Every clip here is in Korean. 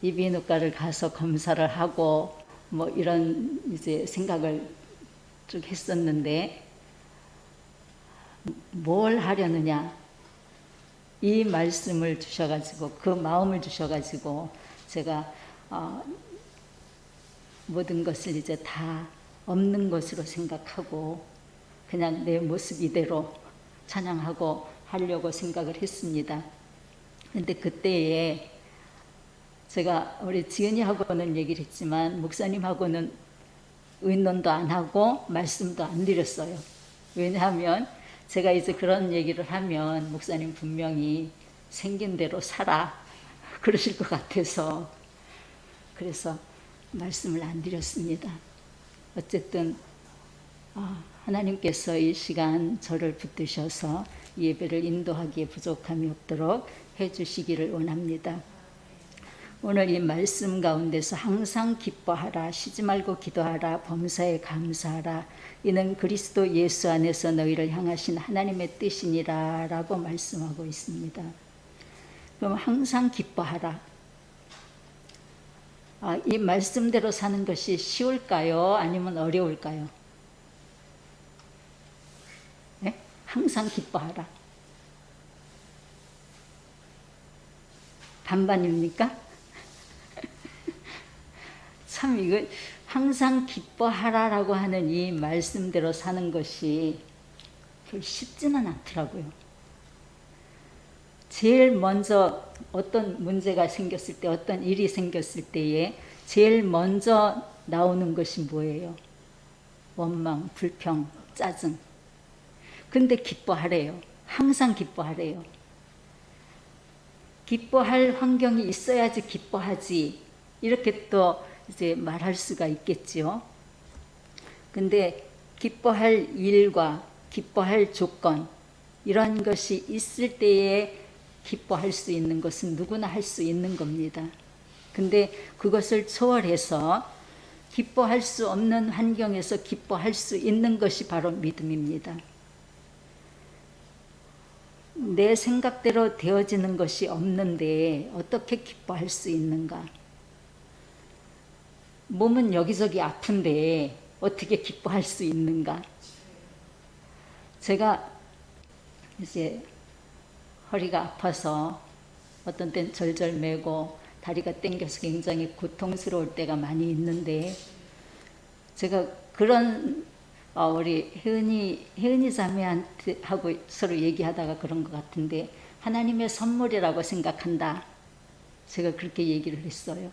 이비인후과를 가서 검사를 하고 뭐 이런 이제 생각을 쭉 했었는데 뭘 하려느냐 이 말씀을 주셔가지고 그 마음을 주셔가지고 제가 모든 것을 이제 다 없는 것으로 생각하고 그냥 내 모습 이대로 찬양하고 하려고 생각을 했습니다. 근데 그때에 제가 우리 지은이하고는 얘기를 했지만 목사님하고는 의논도 안 하고 말씀도 안 드렸어요. 왜냐하면 제가 이제 그런 얘기를 하면 목사님 분명히 생긴 대로 살아 그러실 것 같아서 그래서 말씀을 안 드렸습니다. 어쨌든 하나님께서 이 시간 저를 붙드셔서 예배를 인도하기에 부족함이 없도록 해주시기를 원합니다. 오늘 이 말씀 가운데서 항상 기뻐하라, 쉬지 말고 기도하라, 범사에 감사하라, 이는 그리스도 예수 안에서 너희를 향하신 하나님의 뜻이니라 라고 말씀하고 있습니다. 그럼 항상 기뻐하라. 이 말씀대로 사는 것이 쉬울까요? 아니면 어려울까요? 네? 항상 기뻐하라. 반반입니까? 참 이거 항상 기뻐하라라고 하는 이 말씀대로 사는 것이 별로 쉽지는 않더라고요. 제일 먼저 어떤 문제가 생겼을 때, 어떤 일이 생겼을 때에 제일 먼저 나오는 것이 뭐예요? 원망, 불평, 짜증. 근데 기뻐하래요. 항상 기뻐하래요. 기뻐할 환경이 있어야지 기뻐하지. 이렇게 또 이제 말할 수가 있겠지요. 근데 기뻐할 일과 기뻐할 조건 이런 것이 있을 때에 기뻐할 수 있는 것은 누구나 할 수 있는 겁니다. 근데 그것을 초월해서 기뻐할 수 없는 환경에서 기뻐할 수 있는 것이 바로 믿음입니다. 내 생각대로 되어지는 것이 없는데 어떻게 기뻐할 수 있는가? 몸은 여기저기 아픈데 어떻게 기뻐할 수 있는가? 제가 이제 허리가 아파서 어떤 땐 절절매고 다리가 땡겨서 굉장히 고통스러울 때가 많이 있는데 제가 그런 우리 혜은이 자매한테 하고 서로 얘기하다가 그런 것 같은데 하나님의 선물이라고 생각한다. 제가 그렇게 얘기를 했어요.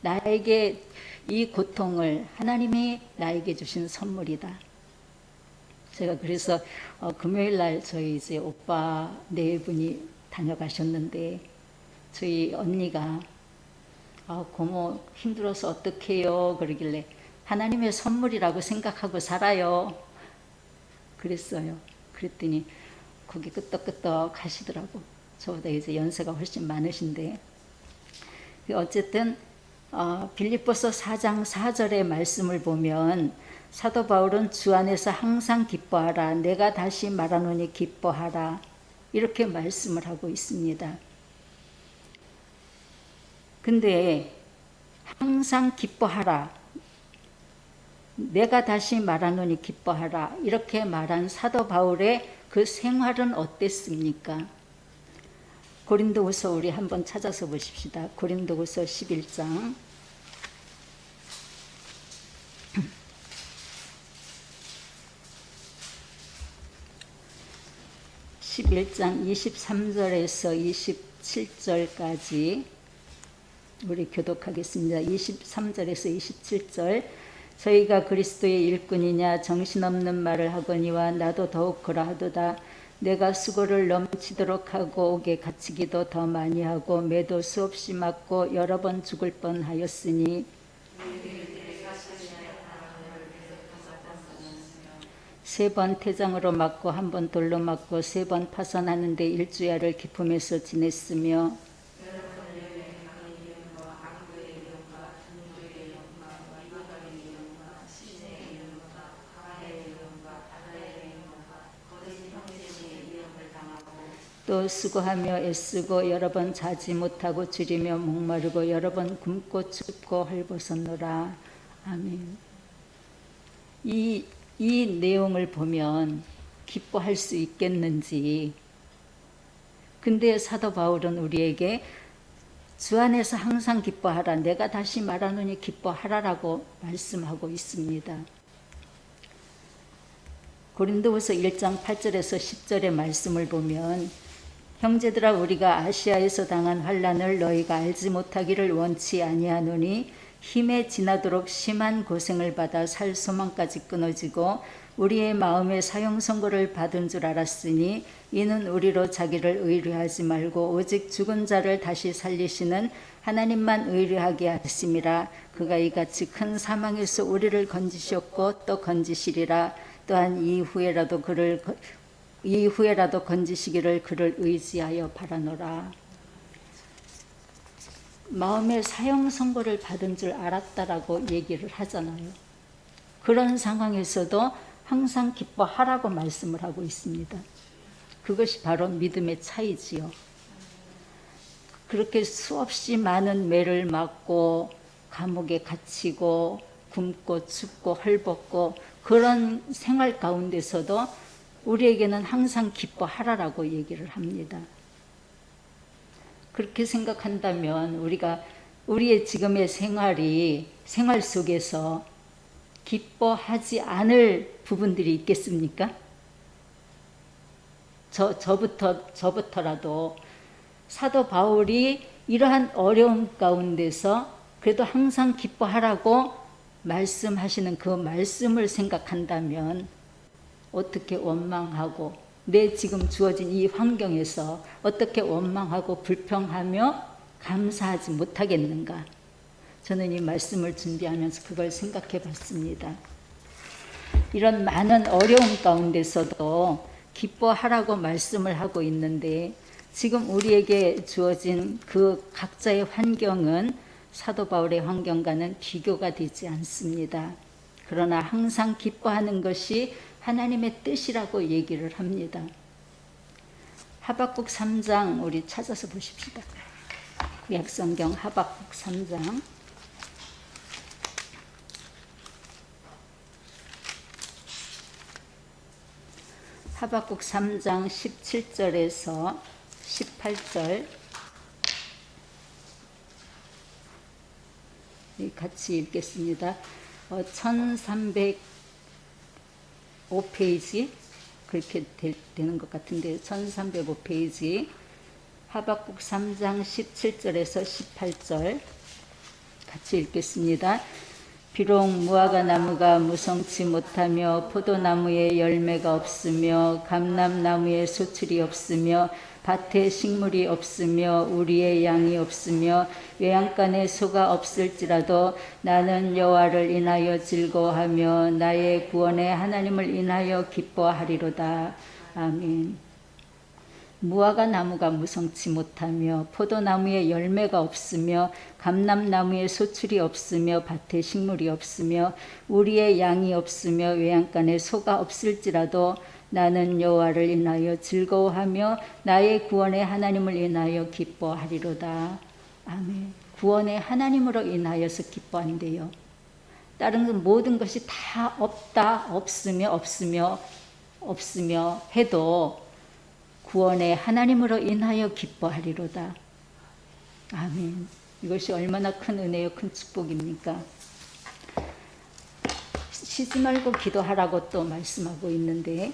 나에게 이 고통을 하나님이 나에게 주신 선물이다. 제가 그래서 금요일 날 저희 이제 오빠 네 분이 다녀가셨는데 저희 언니가 고모 힘들어서 어떡해요 그러길래 하나님의 선물이라고 생각하고 살아요. 그랬어요. 그랬더니 거기 끄떡끄떡 하시더라고. 저보다 이제 연세가 훨씬 많으신데 어쨌든 빌립보서 4장 4절의 말씀을 보면 사도 바울은 주 안에서 항상 기뻐하라. 내가 다시 말하노니 기뻐하라. 이렇게 말씀을 하고 있습니다. 근데 항상 기뻐하라. 내가 다시 말하노니 기뻐하라. 이렇게 말한 사도 바울의 그 생활은 어땠습니까? 고린도후서 우리 한번 찾아서 보십시다. 고린도후서 11장 11장 23절에서 27절까지 우리 교독하겠습니다. 23절에서 27절 저희가 그리스도의 일꾼이냐 정신없는 말을 하거니와 나도 더욱 그러하도다. 내가 수고를 넘치도록 하고 옥에 갇히기도 더 많이 하고 매도 수없이 맞고 여러 번 죽을 뻔하였으니 세 번 태장으로 맞고 한 번 돌로 맞고 세 번 파선하는데 일주야를 기품에서 지냈으며 또 수고하며 애쓰고 여러 번 자지 못하고 줄이며 목마르고 여러 번 굶고 춥고 헐벗었노라. 아멘. 이 내용을 보면 기뻐할 수 있겠는지. 근데 사도 바울은 우리에게 주 안에서 항상 기뻐하라. 내가 다시 말하노니 기뻐하라라고 말씀하고 있습니다. 고린도후서 1장 8절에서 10절의 말씀을 보면 형제들아 우리가 아시아에서 당한 환난을 너희가 알지 못하기를 원치 아니하노니 힘에 지나도록 심한 고생을 받아 살 소망까지 끊어지고 우리의 마음에 사형 선고를 받은 줄 알았으니 이는 우리로 자기를 의뢰하지 말고 오직 죽은 자를 다시 살리시는 하나님만 의뢰하게 하심이라. 그가 이같이 큰 사망에서 우리를 건지셨고 또 건지시리라. 또한 이후에라도 건지시기를 그를 의지하여 바라노라. 마음에 사형 선고를 받은 줄 알았다라고 얘기를 하잖아요. 그런 상황에서도 항상 기뻐하라고 말씀을 하고 있습니다. 그것이 바로 믿음의 차이지요. 그렇게 수없이 많은 매를 맞고 감옥에 갇히고 굶고 춥고 헐벗고 그런 생활 가운데서도 우리에게는 항상 기뻐하라라고 얘기를 합니다. 그렇게 생각한다면 우리의 지금의 생활 속에서 기뻐하지 않을 부분들이 있겠습니까? 저부터라도 사도 바울이 이러한 어려움 가운데서 그래도 항상 기뻐하라고 말씀하시는 그 말씀을 생각한다면 어떻게 원망하고 내 지금 주어진 이 환경에서 어떻게 원망하고 불평하며 감사하지 못하겠는가? 저는 이 말씀을 준비하면서 그걸 생각해 봤습니다. 이런 많은 어려움 가운데서도 기뻐하라고 말씀을 하고 있는데 지금 우리에게 주어진 그 각자의 환경은 사도 바울의 환경과는 비교가 되지 않습니다. 그러나 항상 기뻐하는 것이 하나님의 뜻이라고 얘기를 합니다. 하박국 3장 우리 찾아서 보십시다. 구약성경 하박국 3장 하박국 3장 17절에서 18절 같이 읽겠습니다. 1305페이지 그렇게 되는 것 같은데 1305페이지 하박국 3장 17절에서 18절 같이 읽겠습니다. 비록 무화과 나무가 무성치 못하며 포도나무에 열매가 없으며 감람나무에 소출이 없으며 밭에 식물이 없으며 우리의 양이 없으며 외양간에 소가 없을지라도 나는 여호와를 인하여 즐거워하며 나의 구원의 하나님을 인하여 기뻐하리로다. 아멘. 무화과 나무가 무성치 못하며 포도나무에 열매가 없으며 감람나무에 소출이 없으며 밭에 식물이 없으며 우리의 양이 없으며 외양간에 소가 없을지라도 나는 여호와를 인하여 즐거워하며 나의 구원의 하나님을 인하여 기뻐하리로다. 아멘. 구원의 하나님으로 인하여서 기뻐한대요. 다른 모든 것이 다 없으며 해도 구원의 하나님으로 인하여 기뻐하리로다. 아멘. 이것이 얼마나 큰 은혜요, 큰 축복입니까? 쉬지 말고 기도하라고 또 말씀하고 있는데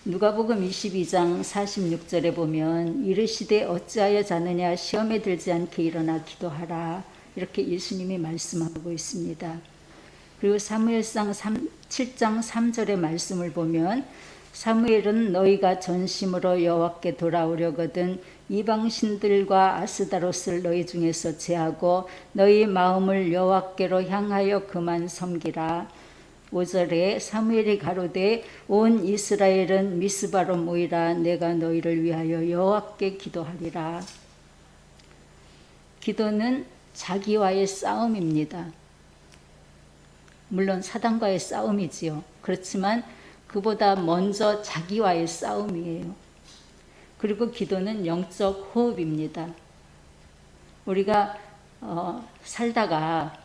누가복음 22장 46절에 보면 이르시되 어찌하여 자느냐 시험에 들지 않게 일어나 기도하라 이렇게 예수님이 말씀하고 있습니다. 그리고 사무엘상 7장 3절의 말씀을 보면 사무엘은 너희가 전심으로 여호와께 돌아오려거든 이방신들과 아스다롯을 너희 중에서 제하고 너희 마음을 여호와께로 향하여 그만 섬기라. 5절에 사무엘이 가로되 온 이스라엘은 미스바로 모이라. 내가 너희를 위하여 여호와께 기도하리라. 기도는 자기와의 싸움입니다. 물론 사단과의 싸움이지요. 그렇지만 그보다 먼저 자기와의 싸움이에요. 그리고 기도는 영적 호흡입니다. 우리가 살다가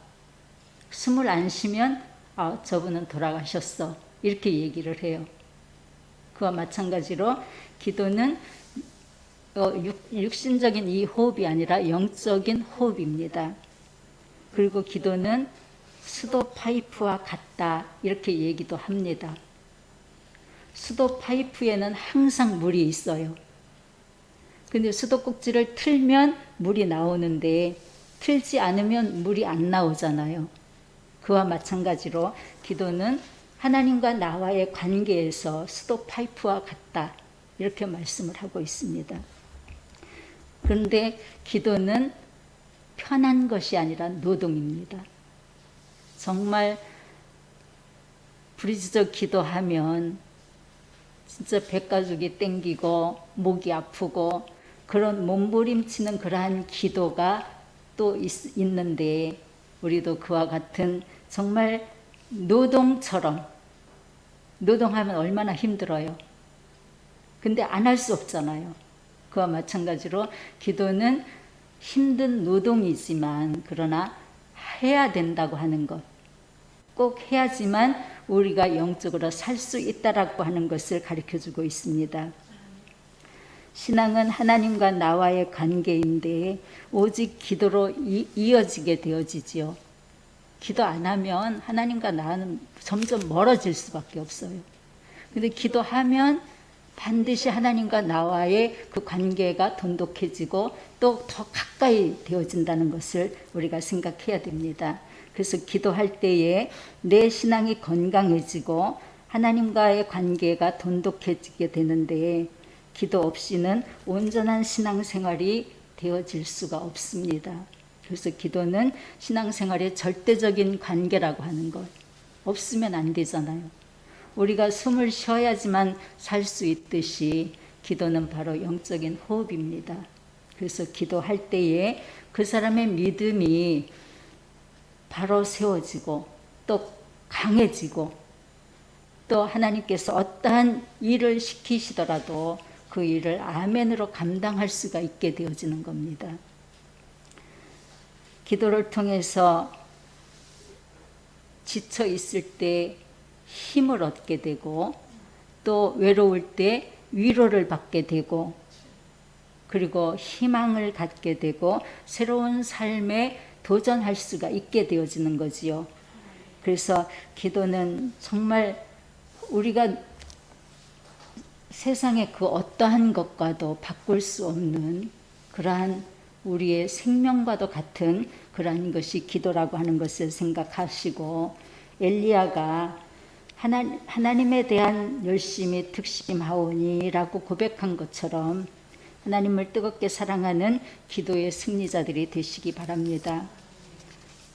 숨을 안 쉬면 저분은 돌아가셨어, 이렇게 얘기를 해요. 그와 마찬가지로 기도는 육신적인 이 호흡이 아니라 영적인 호흡입니다. 그리고 기도는 수도 파이프와 같다, 이렇게 얘기도 합니다. 수도 파이프에는 항상 물이 있어요. 근데 수도꼭지를 틀면 물이 나오는데 틀지 않으면 물이 안 나오잖아요. 그와 마찬가지로 기도는 하나님과 나와의 관계에서 수도 파이프와 같다, 이렇게 말씀을 하고 있습니다. 그런데 기도는 편한 것이 아니라 노동입니다. 정말 부르짖어 기도하면 진짜 백가죽이 땡기고 목이 아프고 그런 몸부림치는 그러한 기도가 또 있는데, 우리도 그와 같은 정말 노동처럼, 노동하면 얼마나 힘들어요. 근데 안 할 수 없잖아요. 그와 마찬가지로 기도는 힘든 노동이지만 그러나 해야 된다고 하는 것, 꼭 해야지만 우리가 영적으로 살 수 있다라고 하는 것을 가르쳐주고 있습니다. 신앙은 하나님과 나와의 관계인데 오직 기도로 이어지게 되어지지요. 기도 안 하면 하나님과 나는 점점 멀어질 수밖에 없어요. 근데 기도하면 반드시 하나님과 나와의 그 관계가 돈독해지고 또 더 가까이 되어진다는 것을 우리가 생각해야 됩니다. 그래서 기도할 때에 내 신앙이 건강해지고 하나님과의 관계가 돈독해지게 되는데, 기도 없이는 온전한 신앙생활이 되어질 수가 없습니다. 그래서 기도는 신앙생활의 절대적인 관계라고 하는 것, 없으면 안 되잖아요. 우리가 숨을 쉬어야지만 살 수 있듯이 기도는 바로 영적인 호흡입니다. 그래서 기도할 때에 그 사람의 믿음이 바로 세워지고 또 강해지고, 또 하나님께서 어떠한 일을 시키시더라도 그 일을 아멘으로 감당할 수가 있게 되어지는 겁니다. 기도를 통해서 지쳐 있을 때 힘을 얻게 되고, 또 외로울 때 위로를 받게 되고, 그리고 희망을 갖게 되고 새로운 삶에 도전할 수가 있게 되어지는 거지요. 그래서 기도는 정말 우리가 세상의 그 어떠한 것과도 바꿀 수 없는 그러한 우리의 생명과도 같은 그러한 것이 기도라고 하는 것을 생각하시고, 엘리야가 하나님에 대한 열심히 특심하오니라고 고백한 것처럼 하나님을 뜨겁게 사랑하는 기도의 승리자들이 되시기 바랍니다.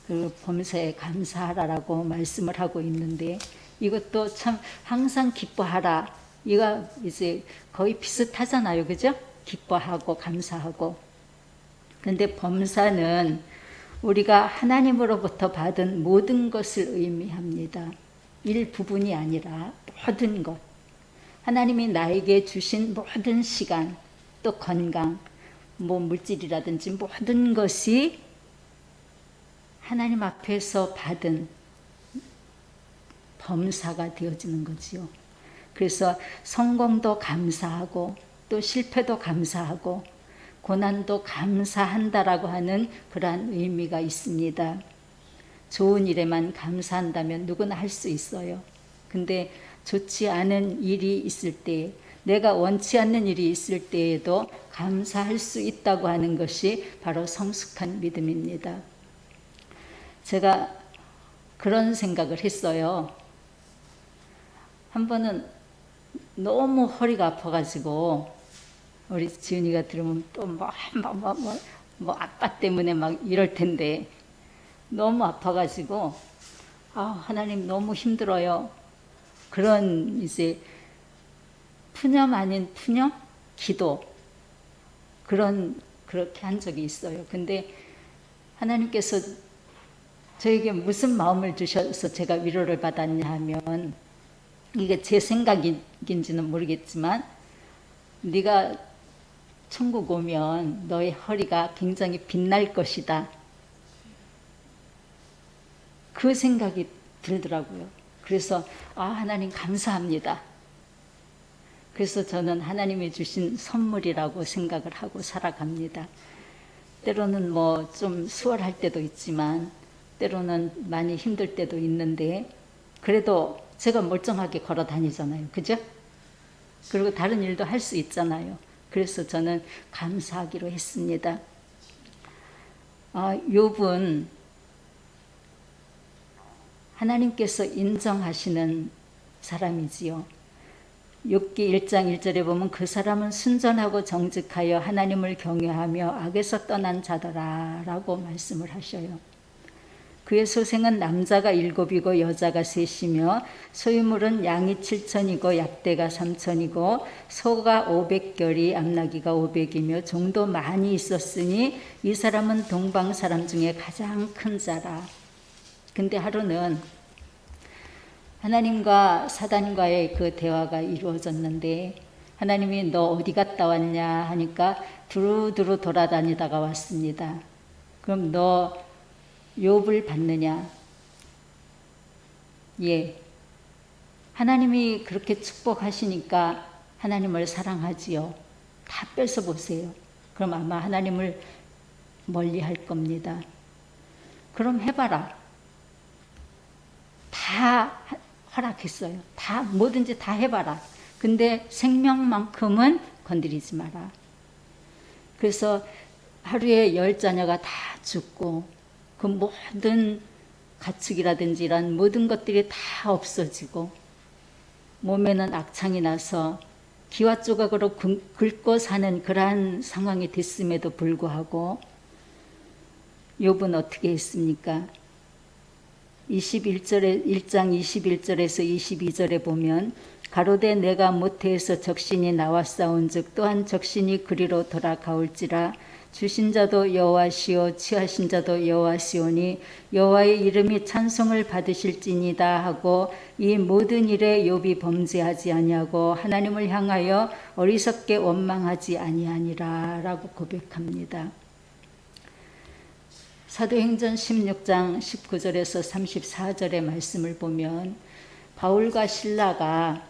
그 범사에 감사하라라고 말씀을 하고 있는데, 이것도 참 항상 기뻐하라, 이거 이제 거의 비슷하잖아요, 그죠? 기뻐하고 감사하고. 근데 범사는 우리가 하나님으로부터 받은 모든 것을 의미합니다. 일부분이 아니라 모든 것. 하나님이 나에게 주신 모든 시간, 또 건강, 물질이라든지 모든 것이 하나님 앞에서 받은 범사가 되어지는 거지요. 그래서 성공도 감사하고 또 실패도 감사하고 고난도 감사한다라고 하는 그러한 의미가 있습니다. 좋은 일에만 감사한다면 누구나 할 수 있어요. 근데 좋지 않은 일이 있을 때, 내가 원치 않는 일이 있을 때에도 감사할 수 있다고 하는 것이 바로 성숙한 믿음입니다. 제가 그런 생각을 했어요. 한 번은 너무 허리가 아파가지고, 우리 지은이가 들으면 또 아빠 때문에 막 이럴 텐데, 너무 아파가지고 하나님 너무 힘들어요. 그런 이제 푸념 아닌 푸념? 기도, 그렇게 한 적이 있어요. 근데 하나님께서 저에게 무슨 마음을 주셔서 제가 위로를 받았냐 하면, 이게 제 생각인지는 모르겠지만, 네가 천국 오면 너의 허리가 굉장히 빛날 것이다. 그 생각이 들더라고요. 그래서 하나님 감사합니다. 그래서 저는 하나님이 주신 선물이라고 생각을 하고 살아갑니다. 때로는 뭐 좀 수월할 때도 있지만 때로는 많이 힘들 때도 있는데 그래도 제가 멀쩡하게 걸어 다니잖아요. 그죠? 그리고 다른 일도 할 수 있잖아요. 그래서 저는 감사하기로 했습니다. 욥은 하나님께서 인정하시는 사람이지요. 욥기 1장 1절에 보면 그 사람은 순전하고 정직하여 하나님을 경외하며 악에서 떠난 자더라 라고 말씀을 하셔요. 그의 소생은 남자가 7이고 여자가 3이며 소유물은 양이 7천이고 약대가 3천이고 소가 500결이 암나귀가 500이며 종도 많이 있었으니 이 사람은 동방 사람 중에 가장 큰 자라. 근데 하루는 하나님과 사단과의 그 대화가 이루어졌는데 하나님이 너 어디 갔다 왔냐 하니까 두루두루 돌아다니다가 왔습니다. 그럼 너 욥을 받느냐? 예. 하나님이 그렇게 축복하시니까 하나님을 사랑하지요. 다 뺏어 보세요. 그럼 아마 하나님을 멀리 할 겁니다. 그럼 해봐라. 다 허락했어요. 다 뭐든지 다 해봐라. 근데 생명만큼은 건드리지 마라. 그래서 하루에 10자녀가 다 죽고 그 모든 가축이라든지 이런 모든 것들이 다 없어지고 몸에는 악창이 나서 기와 조각으로 긁고 사는 그러한 상황이 됐음에도 불구하고 욥은 어떻게 했습니까? 1장 21절에서 22절에 보면 가로되 내가 모태에서 적신이 나왔사온즉 또한 적신이 그리로 돌아가올지라 주신 자도 여호와시오 취하신 자도 여호와시오니 여호와의 이름이 찬송을 받으실지니다 하고 이 모든 일에 욥이 범죄하지 아니하고 하나님을 향하여 어리석게 원망하지 아니하니라 라고 고백합니다. 사도행전 16장 19절에서 34절의 말씀을 보면 바울과 실라가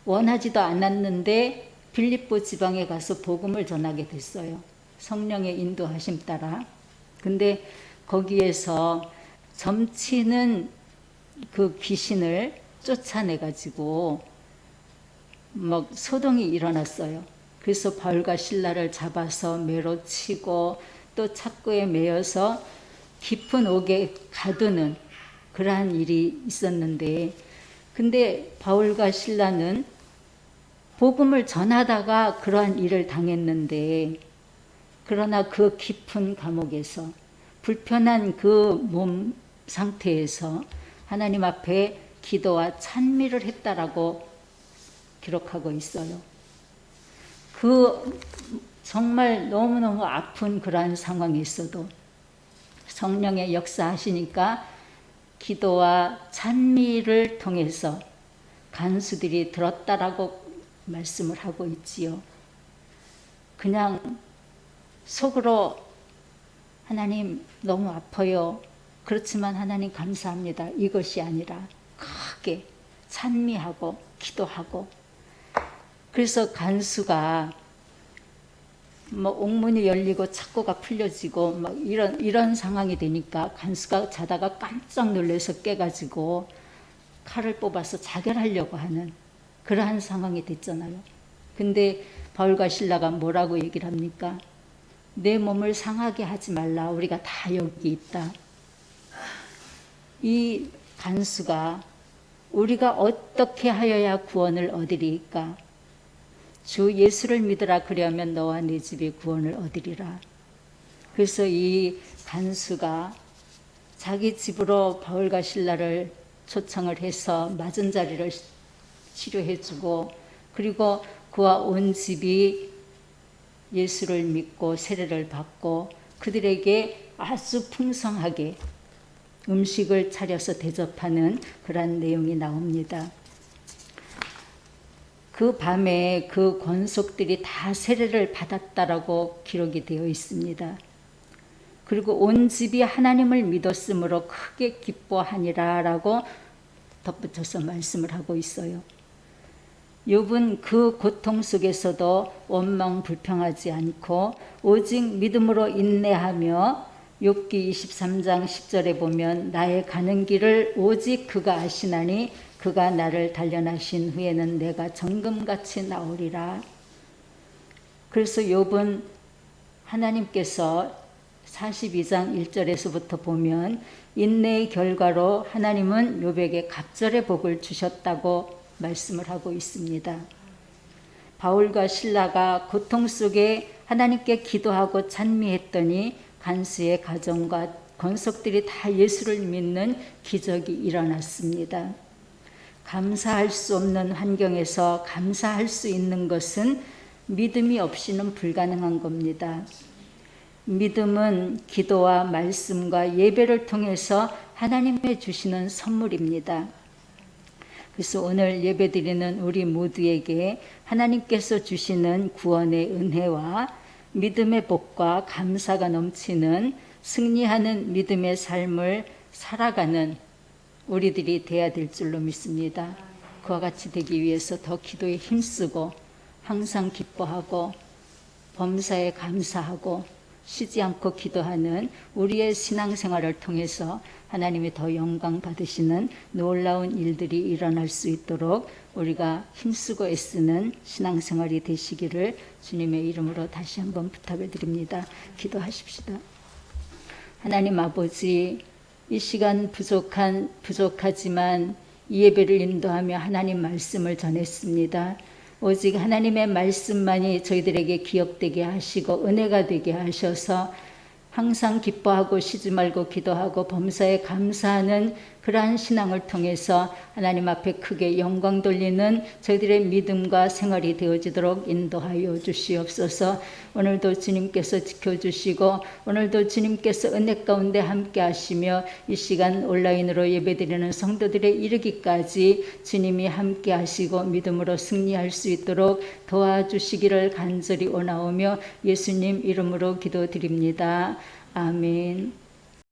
원하지도 않았는데 빌립보 지방에 가서 복음을 전하게 됐어요. 성령의 인도하심 따라. 근데 거기에서 점치는 그 귀신을 쫓아내가지고 막 소동이 일어났어요. 그래서 바울과 실라를 잡아서 매로 치고 또 착고에 매여서 깊은 옥에 가두는 그러한 일이 있었는데 근데 바울과 실라는 복음을 전하다가 그러한 일을 당했는데 그러나 그 깊은 감옥에서 불편한 그 몸 상태에서 하나님 앞에 기도와 찬미를 했다라고 기록하고 있어요. 그 정말 너무너무 아픈 그러한 상황에 있어도 성령의 역사하시니까 기도와 찬미를 통해서 간수들이 들었다라고 말씀을 하고 있지요. 그냥 속으로 하나님 너무 아파요. 그렇지만 하나님 감사합니다. 이것이 아니라 크게 찬미하고 기도하고 그래서 간수가 뭐 옥문이 열리고 착고가 풀려지고 막 이런 상황이 되니까 간수가 자다가 깜짝 놀라서 깨가지고 칼을 뽑아서 자결하려고 하는 그러한 상황이 됐잖아요. 근데 바울과 실라가 뭐라고 얘기를 합니까? 내 몸을 상하게 하지 말라. 우리가 다 여기 있다. 이 간수가 우리가 어떻게 하여야 구원을 얻으리까? 주 예수를 믿으라 그리하면 너와 네 집이 구원을 얻으리라. 그래서 이 간수가 자기 집으로 바울과 실라를 초청을 해서 맞은 자리를 치료해주고 그리고 그와 온 집이 예수를 믿고 세례를 받고 그들에게 아주 풍성하게 음식을 차려서 대접하는 그런 내용이 나옵니다. 그 밤에 그 권속들이 다 세례를 받았다라고 기록이 되어 있습니다. 그리고 온 집이 하나님을 믿었으므로 크게 기뻐하니라라고 덧붙여서 말씀을 하고 있어요. 욥은 그 고통 속에서도 원망 불평하지 않고 오직 믿음으로 인내하며 욥기 23장 10절에 보면 나의 가는 길을 오직 그가 아시나니 그가 나를 단련하신 후에는 내가 정금같이 나오리라. 그래서 욥은 하나님께서 42장 1절에서부터 보면 인내의 결과로 하나님은 욥에게 갑절의 복을 주셨다고 말씀을 하고 있습니다. 바울과 실라가 고통 속에 하나님께 기도하고 찬미했더니 간수의 가정과 권속들이 다 예수를 믿는 기적이 일어났습니다. 감사할 수 없는 환경에서 감사할 수 있는 것은 믿음이 없이는 불가능한 겁니다. 믿음은 기도와 말씀과 예배를 통해서 하나님의 주시는 선물입니다. 그래서 오늘 예배드리는 우리 모두에게 하나님께서 주시는 구원의 은혜와 믿음의 복과 감사가 넘치는 승리하는 믿음의 삶을 살아가는 우리들이 되어야 될 줄로 믿습니다. 그와 같이 되기 위해서 더 기도에 힘쓰고 항상 기뻐하고 범사에 감사하고 쉬지 않고 기도하는 우리의 신앙생활을 통해서 하나님이 더 영광 받으시는 놀라운 일들이 일어날 수 있도록 우리가 힘쓰고 애쓰는 신앙생활이 되시기를 주님의 이름으로 다시 한번 부탁을 드립니다. 기도하십시다. 하나님 아버지, 이 시간 부족하지만 이 예배를 인도하며 하나님 말씀을 전했습니다. 오직 하나님의 말씀만이 저희들에게 기억되게 하시고 은혜가 되게 하셔서 항상 기뻐하고 쉬지 말고 기도하고 범사에 감사하는 그러한 신앙을 통해서 하나님 앞에 크게 영광 돌리는 저희들의 믿음과 생활이 되어지도록 인도하여 주시옵소서. 오늘도 주님께서 지켜주시고 오늘도 주님께서 은혜 가운데 함께 하시며 이 시간 온라인으로 예배드리는 성도들에 이르기까지 주님이 함께 하시고 믿음으로 승리할 수 있도록 도와주시기를 간절히 원하오며 예수님 이름으로 기도드립니다. 아멘.